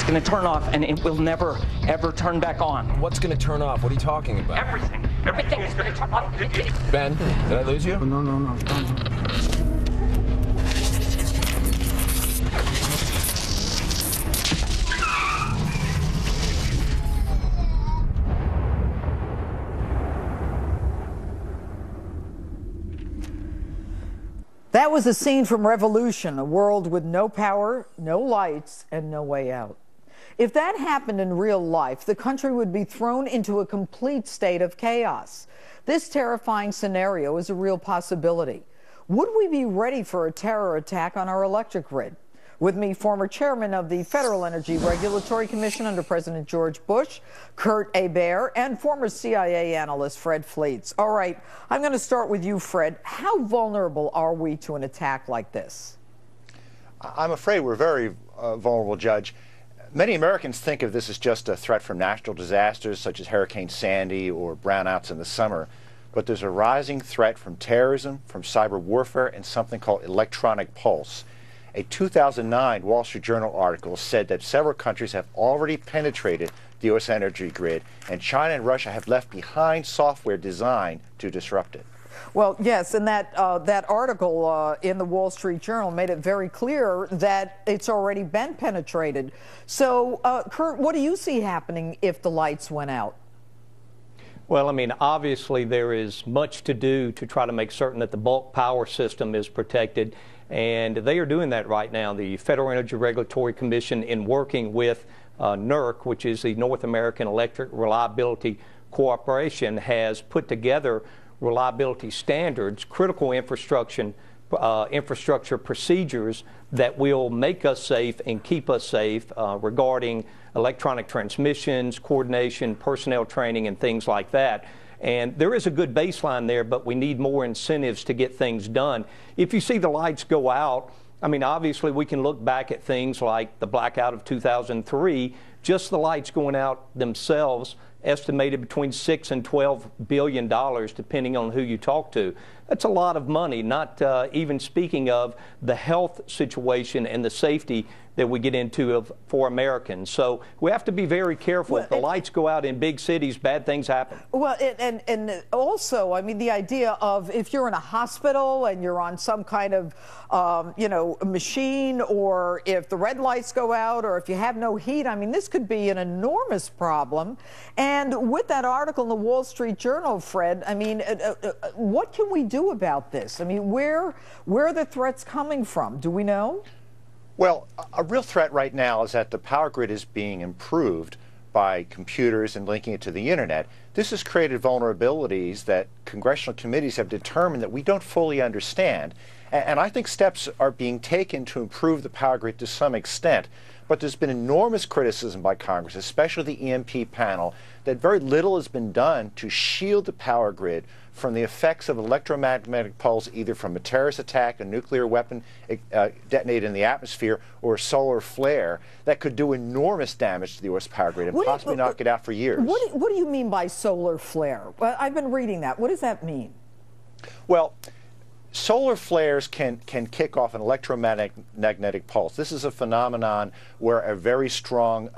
It's going to turn off, and it will never, ever turn back on. What's going to turn off? What are you talking about? Everything. Everything is going to turn off. Ben, did I lose you? No. That was a scene from Revolution, a world with no power, no lights, and no way out. If that happened in real life, the country would be thrown into a complete state of chaos. This terrifying scenario is a real possibility. Would we be ready for a terror attack on our electric grid? With me, former chairman of the Federal Energy Regulatory Commission under President George Bush, Kurt Hebert, and former CIA analyst Fred Fleets. All right, I'm going to start with you, Fred. How vulnerable are we to an attack like this? I'm afraid we're very vulnerable, Judge. Many Americans think of this as just a threat from natural disasters such as Hurricane Sandy or brownouts in the summer. But there's a rising threat from terrorism, from cyber warfare, and something called electronic pulse. A 2009 Wall Street Journal article said that several countries have already penetrated the U.S. energy grid, and China and Russia have left behind software designed to disrupt it. Well, yes, and that article in the Wall Street Journal made it very clear that it's already been penetrated. So, Kurt, what do you see happening if the lights went out? Well, I mean, obviously there is much to do to try to make certain that the bulk power system is protected, and they are doing that right now. The Federal Energy Regulatory Commission, in working with NERC, which is the North American Electric Reliability Corporation, has put together reliability standards, critical infrastructure procedures that will make us safe and keep us safe regarding electronic transmissions, coordination, personnel training, and things like that. And there is a good baseline there, but we need more incentives to get things done. If you see the lights go out, I mean, obviously we can look back at things like the blackout of 2003, just the lights going out themselves, estimated between $6 and $12 billion, depending on who you talk to. That's a lot of money, not even speaking of the health situation and the safety that we get into for Americans. So we have to be very careful. Well, if the lights go out in big cities, bad things happen. Well, and also, I mean, the idea of if you're in a hospital and you're on some kind of, machine, or if the red lights go out, or if you have no heat, I mean, this could be an enormous problem. And with that article in the Wall Street Journal, Fred, I mean, what can we do about this? I mean, where are the threats coming from? Do we know? Well, a real threat right now is that the power grid is being improved by computers and linking it to the internet. This has created vulnerabilities that congressional committees have determined that we don't fully understand. And I think steps are being taken to improve the power grid to some extent. But there's been enormous criticism by Congress, especially the EMP panel, that very little has been done to shield the power grid from the effects of electromagnetic pulse, either from a terrorist attack, a nuclear weapon detonated in the atmosphere, or a solar flare that could do enormous damage to the U.S. power grid and possibly knock it out for years. What do you mean by solar flare? Well, I've been reading that. What does that mean? Well, solar flares can kick off an electromagnetic pulse. This is a phenomenon where a very strong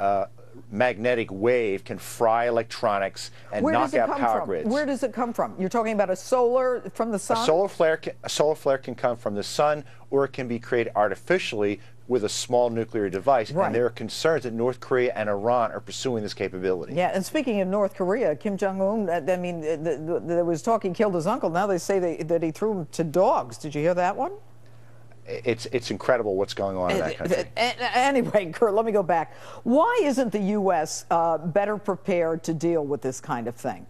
magnetic wave can fry electronics and knock out power grids. Where does it come from? You're talking about a solar from the sun? A solar flare can come from the sun, or it can be created artificially with a small nuclear device. Right. And there are concerns that North Korea and Iran are pursuing this capability. Yeah, and speaking of North Korea, Kim Jong-un, I mean, there was talk he killed his uncle. Now they say that he threw him to dogs. Did you hear that one? It's incredible what's going on in that country. Anyway, Kurt, let me go back. Why isn't the U.S. better prepared to deal with this kind of thing?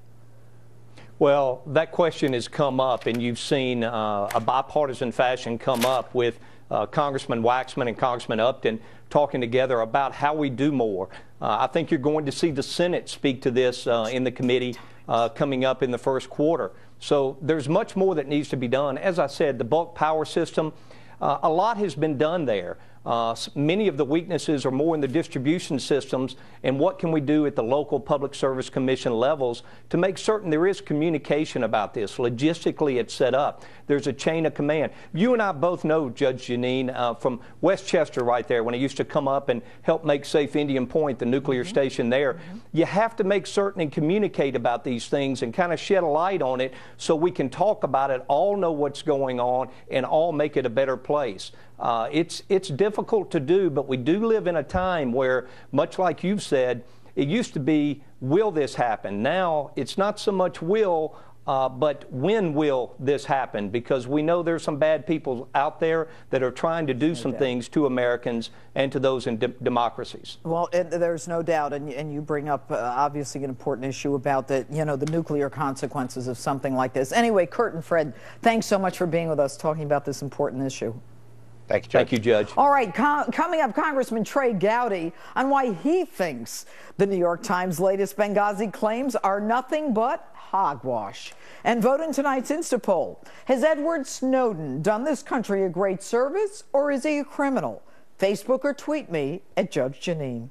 Well, that question has come up, and you've seen a bipartisan fashion come up with Congressman Waxman and Congressman Upton talking together about how we do more. I think you're going to see the Senate speak to this in the committee coming up in the first quarter. So there's much more that needs to be done. As I said, the bulk power system, a lot has been done there, Many of the weaknesses are more in the distribution systems, and what can we do at the local Public Service Commission levels to make certain there is communication about this. Logistically, it's set up. There's a chain of command. You and I both know Judge Jeanine from Westchester right there, when I used to come up and help make safe Indian Point, the nuclear station there. You have to make certain and communicate about these things and kind of shed a light on it so we can talk about it, all know what's going on, and all make it a better place. It's difficult to do, but we do live in a time where, much like you've said, it used to be, will this happen? Now, it's not so much will, but when will this happen? Because we know there's some bad people out there that are trying to do some things to Americans and to those in democracies. Well, there's no doubt, and you bring up obviously an important issue about the nuclear consequences of something like this. Anyway, Kurt and Fred, thanks so much for being with us talking about this important issue. Thank you, Judge. Thank you, Judge. All right, coming up, Congressman Trey Gowdy on why he thinks the New York Times' latest Benghazi claims are nothing but hogwash. And vote in tonight's Instapoll. Has Edward Snowden done this country a great service, or is he a criminal? Facebook or tweet me at Judge Jeanine.